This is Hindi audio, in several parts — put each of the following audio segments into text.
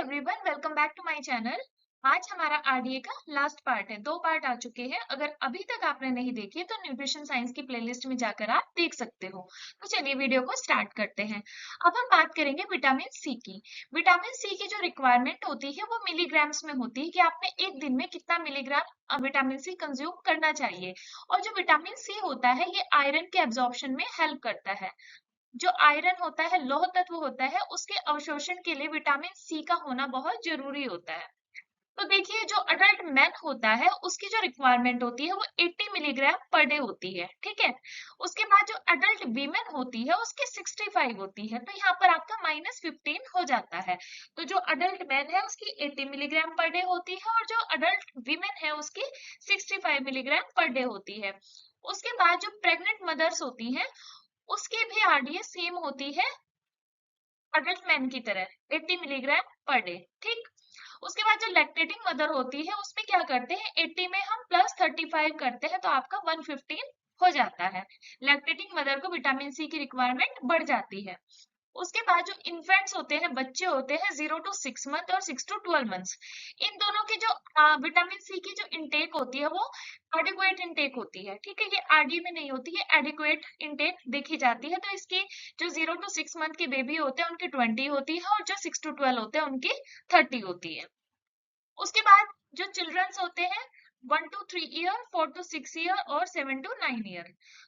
Everyone, welcome back to my channel. आज हमारा आरडीए का लास्ट पार्ट है। 2 पार्ट आ चुके हैं। अगर अभी तक आपने नहीं देखे तो न्यूट्रिशन साइंस की प्लेलिस्ट में जाकर आप देख सकते हो। तो चलिए वीडियो को स्टार्ट करते हैं। अब हम बात करेंगे विटामिन सी की। विटामिन सी की जो रिक्वायरमेंट होती है वो मिलीग्राम्स में होती है कि आपने एक दिन में कितना मिलीग्राम विटामिन सी कंज्यूम करना चाहिए। और जो विटामिन सी होता है ये आयरन के एब्जॉर्प्शन में हेल्प करता है। जो आयरन होता है, लौह तत्व होता है, उसके अवशोषण के लिए विटामिन सी का होना बहुत जरूरी होता है। तो देखिए, जो अडल्ट मैन होता है उसकी जो रिक्वायरमेंट होती है वो 80 मिलीग्राम पर डे होती है, ठीक है। उसके बाद जो अडल्ट वीमेन होती है उसकी 65 होती है, तो यहाँ पर आपका -15 हो जाता है। तो जो अडल्ट मैन है उसकी 80 मिलीग्राम पर डे होती है और जो अडल्ट वीमेन है उसकी 65 मिलीग्राम पर डे होती है। उसके बाद जो प्रेग्नेंट मदर्स होती हैं उसकी भी आरडीए सेम होती है अडल्ट मैन की तरह, 80 मिलीग्राम पर डे, ठीक। उसके बाद जो लैक्टेटिंग मदर होती है उसमें क्या करते हैं, 80 में हम +35 करते हैं तो आपका 115 हो जाता है। लैक्टेटिंग मदर को विटामिन सी की रिक्वायरमेंट बढ़ जाती है। उसके बाद जो इन्फेंट्स होते हैं, बच्चे होते हैं 0 to 6 मंथ और 6 to 12 मंथ्स, इन दोनों की जो विटामिन सी की जो इंटेक होती है वो एडिक्वेट इंटेक होती है, ठीक है। ये आरडी में नहीं होती है, एडिक्वेट इंटेक देखी जाती है। तो इसकी जो 0 to 6 मंथ के बेबी होते हैं उनकी 20 होती है और जो 6 to 12 होते हैं उनकी 30 होती है। उसके बाद जो चिल्ड्रंस होते हैं 1 to 3 ईयर, 4 to 6 ईयर और 7 to 9 ईयर।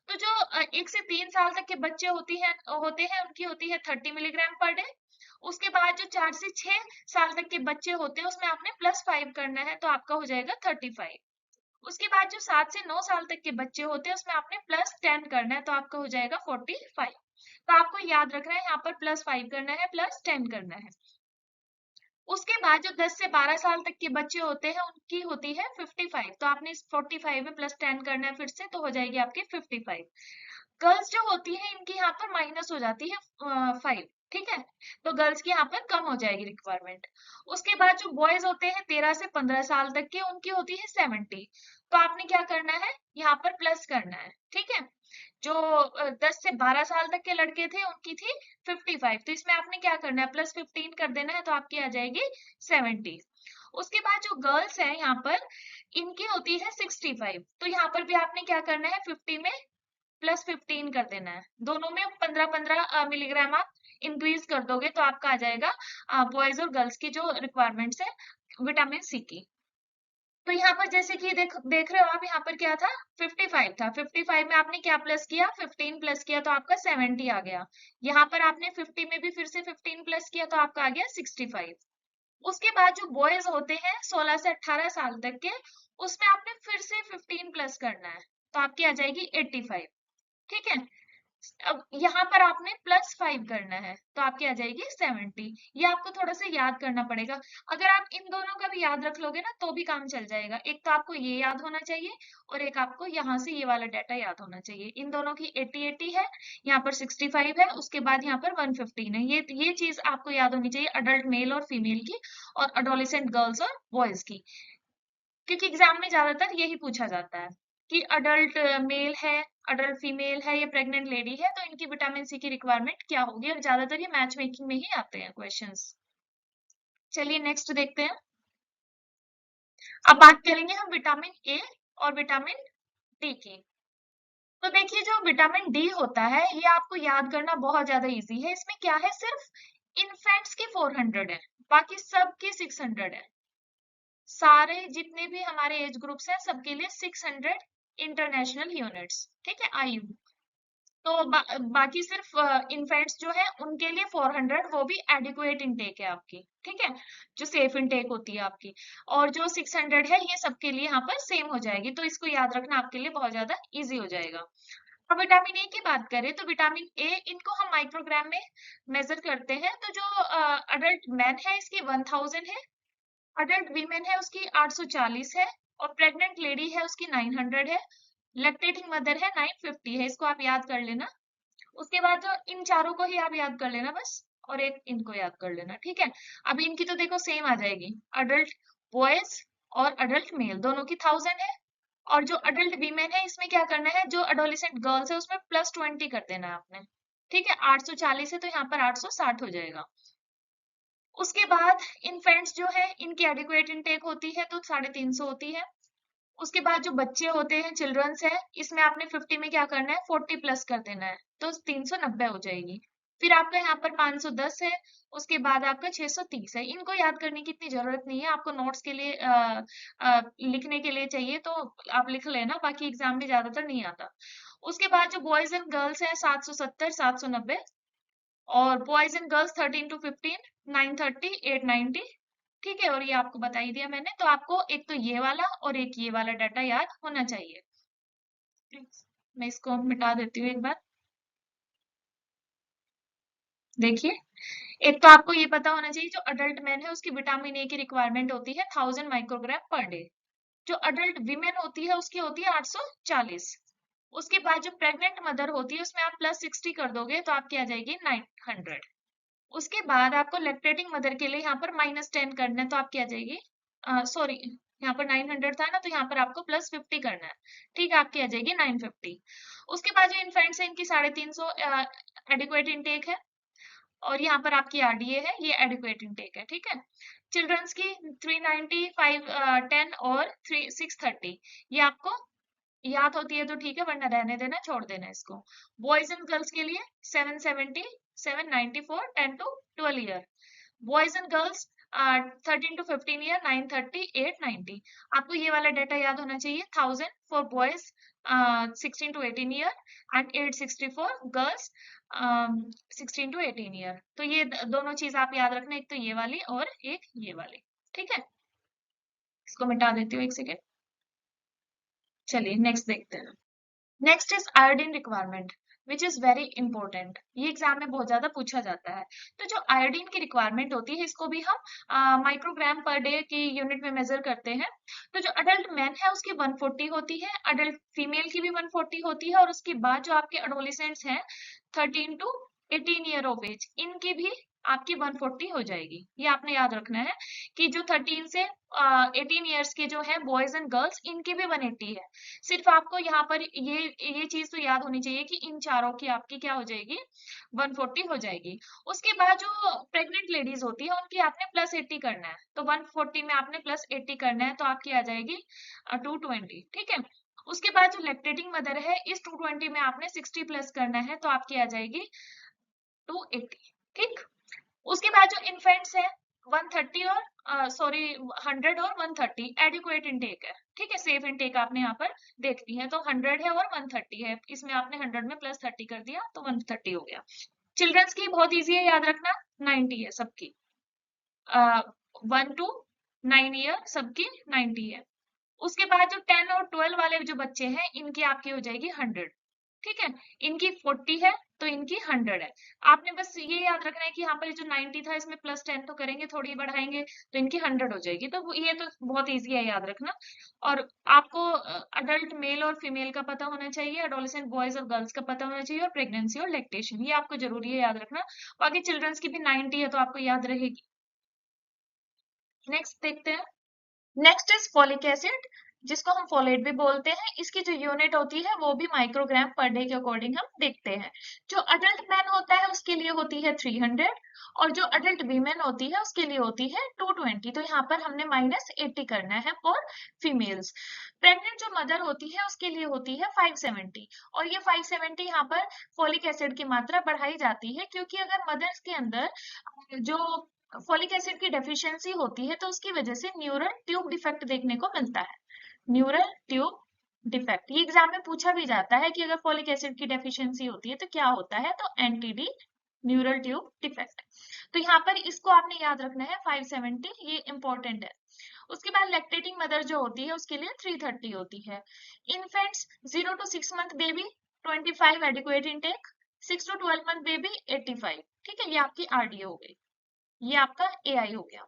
तो जो 1 से 3 साल तक के बच्चे होते हैं उनकी होती है 30 मिलीग्राम पर डे। उसके बाद जो 4 से 6 साल तक के बच्चे होते हैं उसमें आपने +5 करना है तो आपका हो जाएगा 35। उसके बाद जो 7 से 9 साल तक के बच्चे होते हैं उसमें आपने +10 करना है तो आपका हो जाएगा 45। तो आपको याद रखना है, यहाँ पर +5 करना है, +10 करना है। उसके बाद जो 10 से 12 साल तक के बच्चे होते हैं उनकी होती है 55, तो आपने इस 45 में +10 करना है फिर से तो हो जाएगी आपकी 55। गर्ल्स जो होती है इनकी यहाँ पर माइनस हो जाती है 5, ठीक है। तो गर्ल्स की यहाँ पर कम हो जाएगी रिक्वायरमेंट। उसके बाद जो बॉयज होते हैं 13 से 15 साल तक के उनकी होती है 70, तो आपने क्या करना है, यहाँ पर प्लस करना है, ठीक है। जो 10 से 12 साल तक के लड़के थे उनकी थी 55, तो इसमें आपने क्या करना है, +15 कर देना है तो आपकी आ जाएगी 70। उसके बाद जो गर्ल्स है यहाँ पर इनकी होती है 65, तो यहाँ पर भी आपने क्या करना है, 50 में +15 कर देना है। दोनों में 15-15 मिलीग्राम आप इंक्रीज कर दोगे तो आपका आ जाएगा बॉयज और गर्ल्स की जो रिक्वायरमेंट्स है विटामिन सी की। तो यहाँ पर जैसे कि देख देख रहे हो आप, यहाँ पर क्या था, 55 था। 55 में आपने क्या प्लस किया, 15 प्लस किया तो आपका 70 आ गया। यहाँ पर आपने 50 में भी फिर से 15 प्लस किया तो आपका आ गया 65। उसके बाद जो बॉयज होते हैं 16 से 18 साल तक के, उसमें आपने फिर से 15 प्लस करना है तो आपकी आ जाएगी 85, ठीक है। अब यहाँ पर आपने +5 करना है तो आपकी आ जाएगी 70। ये आपको थोड़ा सा याद करना पड़ेगा। अगर आप इन दोनों का भी याद रख लोगे ना तो भी काम चल जाएगा। एक तो आपको ये याद होना चाहिए और एक आपको यहाँ से ये वाला डाटा याद होना चाहिए। इन दोनों की 80-80 है, यहाँ पर 65 है, उसके बाद यहाँ पर 115 है। ये चीज आपको याद होनी चाहिए, अडल्ट मेल और फीमेल की और अडोलेसेंट गर्ल्स और बॉयज की, क्योंकि एग्जाम में ज्यादातर यही पूछा जाता है कि अडल्ट मेल है, अडल्ट फीमेल है या प्रेग्नेंट लेडी है तो इनकी विटामिन सी की रिक्वायरमेंट क्या होगी, और ज्यादातर ये मैच मेकिंग में ही आते हैं क्वेश्चंस। चलिए नेक्स्ट देखते हैं। अब बात करेंगे हम विटामिन ए और विटामिन डी की। तो देखिए, जो विटामिन डी होता है ये आपको याद करना बहुत ज्यादा इजी है। इसमें क्या है, सिर्फ इन्फेंट्स की 400 है, बाकी सबकी 600 है। सारे जितने भी हमारे एज ग्रुप्स हैं सबके लिए 600 इंटरनेशनल यूनिट्स, ठीक है, आयु। तो बाकी सिर्फ इन्फेंट्स जो है उनके लिए 400, वो भी एडिक्वेट इंटेक है आपकी, ठीक है, जो सेफ इंटेक होती है आपकी। और जो 600 है ये सबके लिए यहाँ पर सेम हो जाएगी, तो इसको याद रखना आपके लिए बहुत ज्यादा इजी हो जाएगा। अब विटामिन ए की बात करें तो विटामिन ए इनको हम माइक्रोग्राम में मेजर करते हैं। तो जो अडल्ट मैन है इसकी 1000 है, अडल्ट वीमेन है उसकी 840 है, और प्रेग्नेंट लेडी है उसकी 900 है, लैक्टेटिंग मदर है 950 है। इसको आप याद कर लेना। उसके बाद जो इन चारों को ही आप याद कर लेना बस, और एक इनको याद कर लेना, ठीक है। अब इनकी तो देखो सेम आ जाएगी, अडल्ट बॉयज और अडल्ट मेल दोनों की 1000 है। और जो अडल्ट वीमेन है इसमें क्या करना है, जो अडोलिसेंट गर्ल्स है उसमें +20 कर देना है आपने, ठीक है। 840 है तो यहाँ पर 860 हो जाएगा। उसके बाद इन्फेंट्स जो है इनकी एडिक्वेट इनटेक होती है तो 350 होती है। उसके बाद जो बच्चे होते हैं चिल्ड्रंस है, इसमें आपने 50 में क्या करना है 40 प्लस कर देना है तो 390 हो जाएगी। फिर आपका यहाँ पर 510 है। उसके बाद आपका 630 है। इनको याद करने की इतनी जरूरत नहीं है, आपको नोट्स के लिए लिखने के लिए चाहिए तो आप लिख लेना, बाकी एग्जाम में ज्यादातर नहीं आता। उसके बाद जो बॉयज एंड गर्ल्स है 770 790, और बॉयज एंड गर्ल्स 13 to 15 930 890। ठीक है, और ये आपको बता ही दिया मैंने, तो आपको एक तो ये वाला और एक ये वाला डाटा याद होना चाहिए। मैं इसको मिटा देती हूँ एक बार। देखिए, एक तो आपको ये पता होना चाहिए जो अडल्ट मैन है उसकी विटामिन ए की रिक्वायरमेंट होती है 1000 माइक्रोग्राम पर डे। जो अडल्ट विमेन होती है उसकी होती है 840। उसके बाद जो प्रेग्नेंट मदर होती है उसमें आप +60 कर दोगे तो आपकी आ जाएगी 900। उसके बाद आपको लैक्टेटिंग मदर के लिए यहाँ पर -10 करना है तो आपकी आ जाएगी, सॉरी यहाँ पर 900 था ना, तो यहाँ पर आपको +50 करना है। ठीक है, आपकी आ जाएगी 950। उसके बाद जो इन्फेंट्स है इनकी 350 एडिक्वेट इनटेक है, और यहाँ पर आपकी आरडीए है, ये एडिक्वेट इनटेक है। ठीक है, चिल्ड्रंस की 390 510 और 630, ये आपको याद होती है तो ठीक है, वरना रहने देना, छोड़ देना इसको। बॉयज एंड गर्ल्स के लिए 770 794 10 to 12 year. Boys and girls 13 to 15 year 930 890। आपको ये वाला डाटा याद होना चाहिए। 1000 for boys 16 to 18 year and 864 girls 16 to 18 year. तो ये दोनों चीज आप याद रखना, एक तो ये वाली और एक ये वाली। ठीक है, इसको मिटा देती हूँ एक सेकेंड। चलिए नेक्स्ट देखते हैं। Next is iodine requirement which is very important, ये एग्जाम में बहुत ज्यादा पूछा जाता है। तो जो आयोडीन की रिक्वायरमेंट होती है इसको भी हम माइक्रोग्राम पर डे की यूनिट में मेजर करते हैं। तो जो अडल्ट मैन है उसकी 140 होती है, अडल्ट फीमेल की भी 140 होती है, और उसके बाद जो आपके एडोलेसेंट्स हैं 13 to 18 ईयर ऑफ एज, इनकी भी आपकी 140 हो जाएगी। ये आपने याद रखना है कि जो 13 से 18 ईयर्स के जो है बॉयज एंड गर्ल्स, इनकी भी 180 है। सिर्फ आपको यहाँ पर ये चीज तो याद होनी चाहिए कि इन चारों की आपकी क्या हो जाएगी 140 हो जाएगी। उसके बाद जो प्रेग्नेंट लेडीज होती है उनकी आपने +80 करना है, तो 140 में आपने +80 करना है तो आपकी आ जाएगी 220। ठीक है, उसके बाद जो लैक्टेटिंग मदर है इस 220 में आपने 60 प्लस करना है तो आपकी आ जाएगी 280। ठीक, उसके बाद जो इन्फेंट्स है 130 और सॉरी 100 और 130 एडिक्वेट इनटेक है। ठीक है, सेफ इनटेक आपने यहाँ पर देखनी है, तो 100 है और 130 है, इसमें आपने 100 में +30 कर दिया तो 130 हो गया। चिल्ड्रंस की बहुत इजी है याद रखना, 90 है सबकी, 1 to 9 ईयर सबकी 90 है। उसके बाद जो 10 और 12 वाले जो बच्चे हैं इनकी आपकी हो जाएगी 100। ठीक है, इनकी 40 है तो इनकी 100 है। आपने बस ये याद रखना है कि यहाँ पर जो 90 था इसमें +10 तो करेंगे, थोड़ी बढ़ाएंगे तो इनकी 100 हो जाएगी। तो ये तो बहुत इजी है याद रखना। और आपको अडल्ट मेल और फीमेल का पता होना चाहिए, एडोलेसेंट बॉयज और गर्ल्स का पता होना चाहिए, और प्रेगनेंसी और लैक्टेशन, ये आपको जरूरी है याद रखना। बाकी चिल्ड्रंस की भी 90 है तो आपको याद रहेगी। नेक्स्ट देखते हैं। नेक्स्ट इज फॉलिक एसिड, जिसको हम फोलेट भी बोलते हैं। इसकी जो यूनिट होती है वो भी माइक्रोग्राम पर डे के अकॉर्डिंग हम देखते हैं। जो अडल्ट मैन होता है उसके लिए होती है 300, और जो अडल्ट वीमेन होती है उसके लिए होती है 220। तो यहाँ पर हमने -80 करना है फॉर फीमेल्स। प्रेग्नेंट जो मदर होती है उसके लिए होती है 570, और ये 570 यहाँ पर फोलिक एसिड की मात्रा बढ़ाई जाती है, क्योंकि अगर मदर्स के अंदर जो फोलिक एसिड की डेफिशिएंसी होती है तो उसकी वजह से न्यूरल ट्यूब डिफेक्ट देखने को मिलता है। न्यूरल ट्यूब डिफेक्ट, ये एग्जाम में पूछा भी जाता है कि अगर फोलिक एसिड की डेफिशिएंसी होती है तो क्या होता है, तो एनटीडी, न्यूरल ट्यूब डिफेक्ट। तो यहाँ पर इसको आपने याद रखना है 570, ये इंपॉर्टेंट है। उसके बाद लैक्टेटिंग मदर जो होती है उसके लिए 330 होती है। Infants 0 to 6 month baby 25 adequate intake, 6 to 12 month baby 85। ठीक है, ये आपकी आरडीए हो गई, ये आपका एआई हो गया।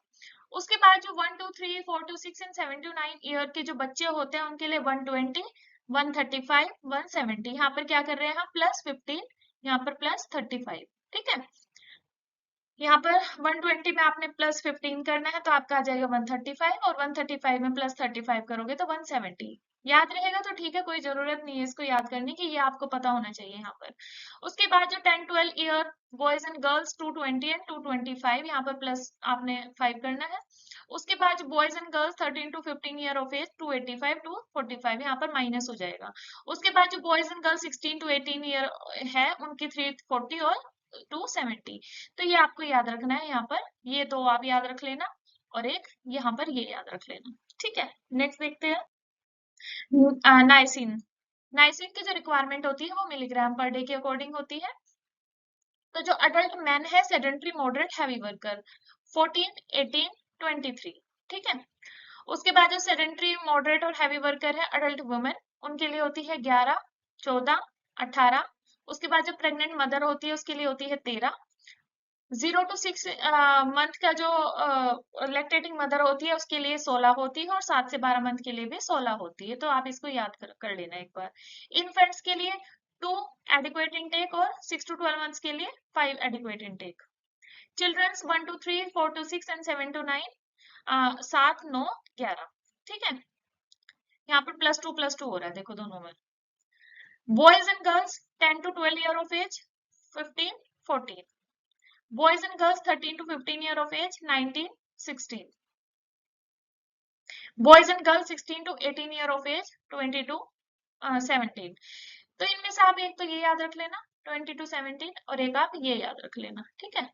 उसके बाद जो 1 to 3 4 to 6 and 7 to 9 year के जो बच्चे होते हैं उनके लिए 120 135 170। यहाँ पर क्या कर रहे हैं हम +15, यहाँ पर +35। ठीक है, यहाँ पर 120 में आपने प्लस 15 करना है तो आपका आ जाएगा 135, और 135 में प्लस 35 करोगे तो 170। याद रहेगा तो ठीक है, कोई जरूरत नहीं है इसको याद करने की, ये आपको पता होना चाहिए यहाँ पर। उसके बाद जो 10-12 year boys and girls 220 and 225, यहाँ पर प्लस आपने 5 करना है। उसके बाद जो boys and girls 13 to 15 year of age 285 to 45, यहाँ पर माइनस हो जाएगा। उसके बाद जो boys and girls 16 to 18 year है उनकी 340 और 270। तो ये आपको याद रखना है, यहाँ पर ये दो आप याद रख लेना, और एक यहाँ पर ये याद रख लेना। ठीक है, नेक्स्ट देखते हैं। नाइसिन। नाइसिन की जो रिक्वायरमेंट होती है वो मिलीग्राम पर डे के अकॉर्डिंग होती है। तो जो अडल्ट मैन है सेडेंट्री मॉडरेट हैवी वर्कर 14, 18, 23। ठीक है। उसके बाद जो सेडेंट्री मॉडरेट और हैवी वर्कर है अडल्ट वुमेन, उनके लिए होती है 11, 14, 18। उसके बाद जो प्रेग्नेंट मदर होती है उसके लिए होती है 13। 0 to 6 मंथ का जो लैक्टेटिंग मदर होती है उसके लिए 16 होती है, और 7 से 12 मंथ के लिए भी 16 होती है। तो आप इसको याद कर लेना एक बार। इन्फेंट्स के लिए 2 एडिक्वेट इनटेक, और 6 to 12 मंथ्स के लिए 5 adequate intake. Childrens 1 to 3, 4 to 6 and 7 to 9, 7, 9, 11। ठीक है, यहाँ पर +2 हो रहा है देखो दोनों में। Boys and girls 10 to 12 year of age 15, 14। Boys and girls 13 to 15 year of age 19, 16. Boys and girls 16 to 18 year of age 22, 17। तो इनमें से आप एक तो ये याद रख लेना 20 to 17, और एक आप ये याद रख लेना। ठीक है।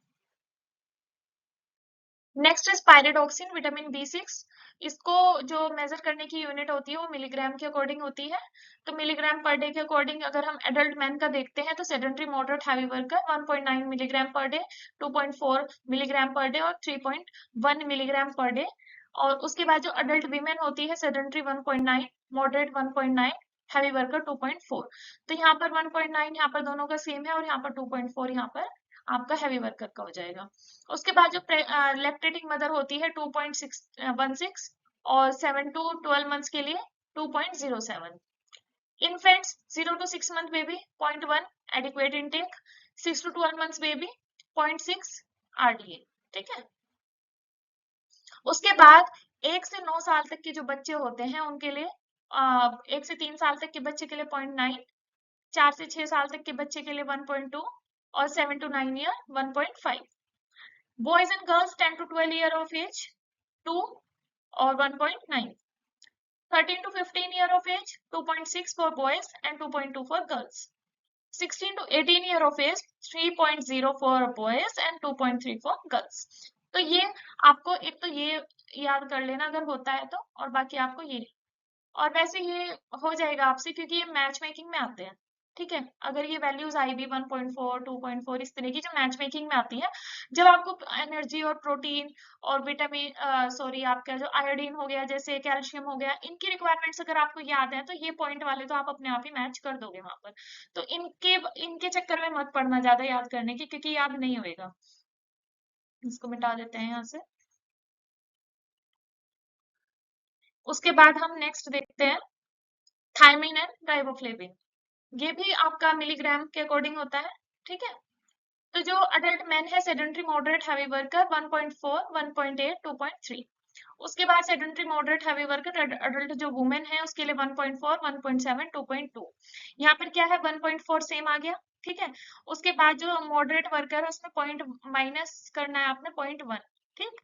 Next is pyridoxine vitamin B6। इसको जो मेजर करने की यूनिट होती है वो मिलीग्राम के अकॉर्डिंग होती है। तो मिलीग्राम पर डे के अकॉर्डिंग अगर हम एडल्ट मैन का देखते हैं तो sedentary moderate heavy worker 1.9 milligram per day, 2.4 milligram per day और 3.1 मिलीग्राम पर डे। और उसके बाद जो अडल्ट वीमेन होती है सेडेंट्री 1.9, मॉडरेट 1.9, हैवी वर्कर 2.4। तो यहाँ पर 1.9 यहाँ पर दोनों का सेम है, और यहाँ पर 2.4 यहाँ पर आपका हैवी वर्कर का हो जाएगा। उसके बाद जो लैक्टेटिंग मदर होती है 2.16 और 7 to 12 मंथ्स के लिए 2.07। Infants 0 to 6 month baby 0.1 adequate intake, 6 to 12 months baby 0.6 RDA। ठीक है। उसके बाद 1 से 9 साल तक के जो बच्चे होते हैं उनके लिए 1 से 3 साल तक के बच्चे के लिए 0.9, 4 से 6 साल तक के बच्चे के लिए 1.2, और 7 to 9 year 1.5। Boys and girls 10 to 12 year of age 2 और 1.9। 13 to 15 year of age 2.6 for boys and 2.2 for girls। 16 to 18 year of age 3.0 for boys and 2.3 for girls। तो ये आपको एक तो ये याद कर लेना अगर होता है तो, और बाकी आपको ये, और वैसे ये हो जाएगा आपसे क्योंकि ये मैच मेकिंग में आते हैं। ठीक है, अगर ये वैल्यूज आई भी 1.4, 2.4 इस तरह की जो मैच मेकिंग में आती है, जब आपको एनर्जी और प्रोटीन और विटामिन सॉरी आपका जो आयोडीन हो गया जैसे कैल्शियम हो गया, इनकी रिक्वायरमेंट्स अगर आपको याद है तो ये पॉइंट वाले तो आप अपने आप ही मैच कर दोगे वहां पर। तो इनके इनके चक्कर में मत पड़ना ज्यादा याद करने की, क्योंकि याद नहीं होएगा। इसको मिटा देते हैं यहाँ से। उसके बाद हम नेक्स्ट देखते हैं थायमिन एंड राइबोफ्लेविन। ये भी आपका मिलीग्राम के अकॉर्डिंग होता है। ठीक है। तो जो अडल्ट मैन है सेडेंट्री मॉडरेट हैवी वर्कर 1.4, 1.8, 2.3। उसके बाद sedentary moderate heavy worker adult जो वुमेन है उसके लिए 1.4, 1.7, 2.2। यहाँ पर क्या है 1.4 सेम आ गया। ठीक है। उसके बाद जो मॉडरेट वर्कर है उसमें पॉइंट माइनस करना है आपने 0.1। ठीक।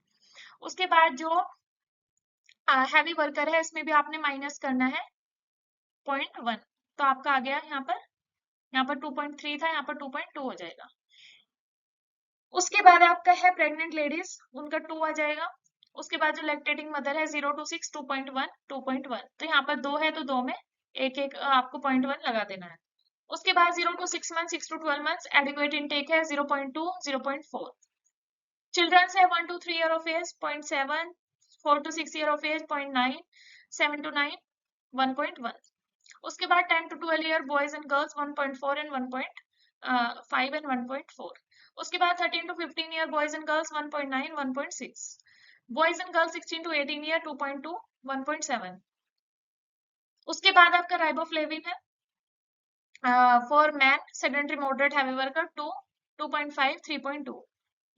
उसके बाद जो हैवी वर्कर है इसमें भी आपने माइनस करना है 0.1। तो आपका आ गया यहाँ पर 2.3 था, यहाँ पर 2.2 हो जाएगा। उसके बाद आपका है प्रेग्नेंट लेडीज, उनका 2 आ जाएगा। उसके बाद जो लैक्टेटिंग मदर है 0 to 6 2.1, 2.1। तो यहाँ पर 2 है तो 2 में एक एक आपको 0.1 लगा देना है। उसके बाद 0 to 6 month, 6 to 12 months adequate intake है 0.2, 0.4। चिल्ड्रंस है 1 to 3 year of age 0.7, 4 to 6 year of age 0.9, 7 to 9 1.1। उसके बाद 10 to 12 year boys and girls 1.4 and 1.5 and 1.4। उसके बाद 13 to 15 year boys and girls 1.9, 1.6। Boys and girls 16 to 18 year 2.2, 1.7। उसके बाद आपका राइबोफ्लेविन है for man sedentary moderate heavy worker 2, 2.5, 3.2।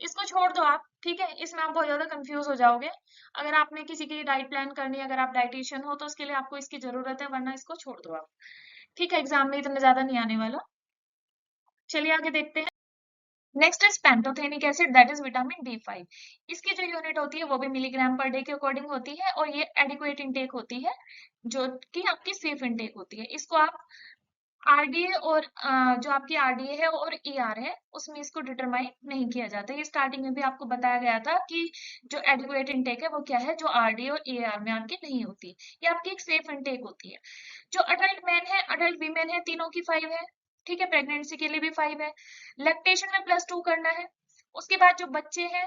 इसको छोड़ दो आप, ठीक है, इसमें आप बहुत ज्यादा कंफ्यूज हो जाओगे। अगर आपने किसी की डाइट प्लान करनी है, अगर आप डाइटिशियन हो तो उसके लिए आपको इसकी जरूरत है, वरना इसको छोड़ दो आप। ठीक है, एग्जाम में इतना ज्यादा नहीं आने वाला। चलिए आगे देखते हैं। Next is pantothenic acid, that is vitamin B5। इसकी जो यूनिट होती है वो भी मिलीग्राम पर डे के अकॉर्डिंग होती है, और ये एडिक्वेट इनटेक होती है, जो कि आपकी सेफ इनटेक होती है। इसको आप आरडीए और जो आपकी आरडीए है और ईआर है उसमें इसको डिटरमाइन नहीं किया जाता। ये स्टार्टिंग में भी आपको बताया गया था कि जो एडिक्वेट इनटेक है वो क्या है, जो आरडीए और ईआर में आपकी नहीं होती। ये आपकी एक सेफ इनटेक होती है। जो अडल्ट मैन है, अडल्ट वीमेन है, तीनों की 5 है। ठीक है, प्रेगनेंसी के लिए भी 5 है। लैक्टेशन में +2 करना है। उसके बाद जो बच्चे हैं,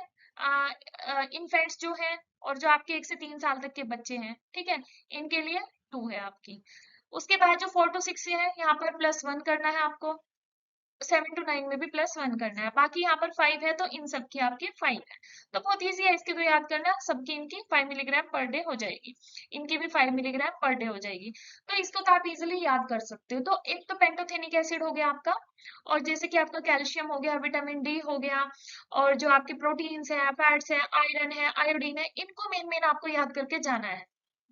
इन्फेंट्स जो हैं, और जो आपके 1 से 3 साल तक के बच्चे हैं, ठीक है, इनके लिए 2 है आपकी। उसके बाद जो 4 to 6 है, यहाँ पर +1 करना है आपको। 7 to 9 में भी +1 करना है। बाकी यहाँ पर 5 है तो इन सब की आपकी 5 है। तो बहुत ईजी है इसके को याद करना, सबकी इनकी 5 मिलीग्राम पर डे हो जाएगी, इनकी भी 5 मिलीग्राम पर डे हो जाएगी। तो इसको तो आप इजिली याद कर सकते हो। तो एक तो पेंटोथेनिक एसिड हो गया आपका, और जैसे कि आपका कैल्शियम हो गया, विटामिन डी हो गया, और जो आपके प्रोटीन्स है, फैट्स है, आयरन है, आयोडीन है, इनको मेन मेन आपको याद करके जाना है।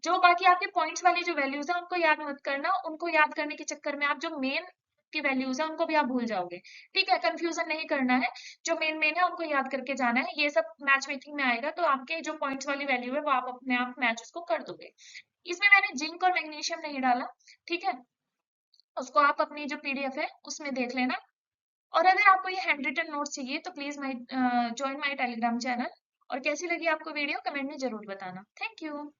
जो बाकी आपके पॉइंट्स वाली जो वैल्यूज है उनको याद मत करना, उनको याद करने के चक्कर में आप जो मेन की वैल्यूज है उनको भी आप भूल जाओगे। ठीक है, कंफ्यूजन नहीं करना है, जो मेन मेन है उनको याद करके जाना है। ये सब मैच मेकिंग में आएगा तो आपके जो पॉइंट्स वाली वैल्यू है वो आप अपने आप मैच उसको कर दोगे। इसमें मैंने जिंक और मैग्नीशियम नहीं डाला, ठीक है, उसको आप अपनी जो पीडीएफ है उसमें देख लेना। और अगर आपको ये हैंड रिटन नोट्स चाहिए तो please my join my Telegram channel. और कैसी लगी आपको वीडियो कमेंट में जरूर बताना। Thank you.